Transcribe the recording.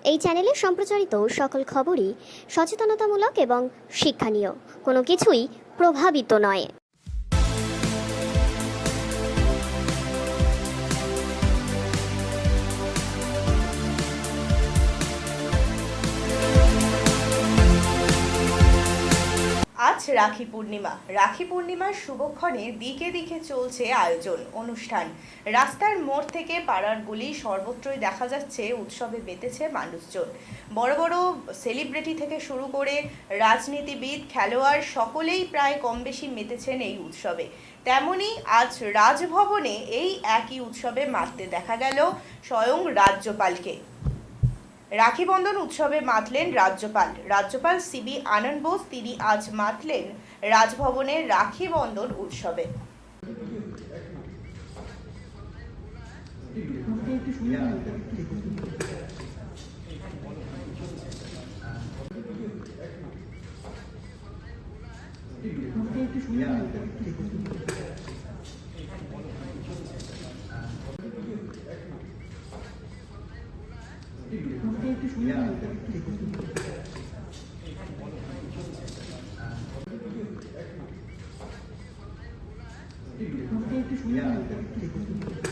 এই চ্যানেলে সম্প্রচারিত সকল খবরই সচেতনতামূলক এবং শিক্ষণীয়, কোনো কিছুই প্রভাবিত নয়। আজ রাখি পূর্ণিমা। রাখি পূর্ণিমার শুভক্ষণে দিকে দিকে চলছে আয়োজন অনুষ্ঠান। রাস্তার মোড় থেকে পাড়ার গলি সর্বত্রই দেখা যাচ্ছে উৎসবে মেতেছে মানুষজন। বড় বড় সেলিব্রিটি থেকে শুরু করে রাজনীতিবিদ, খেলোয়াড় সকলেই প্রায় কম বেশি মেতেছেন এই উৎসবে। তেমনি আজ রাজভবনে এই একই উৎসবে মাততে দেখা গেল স্বয়ং রাজ্যপালকে। রাখি বন্ধন উৎসবে মাতলেন রাজ্যপাল সিবি আনন্দ বোস। তিনি আজ মাতলেন রাজভবনের রাখি বন্ধন উৎসবে। একটু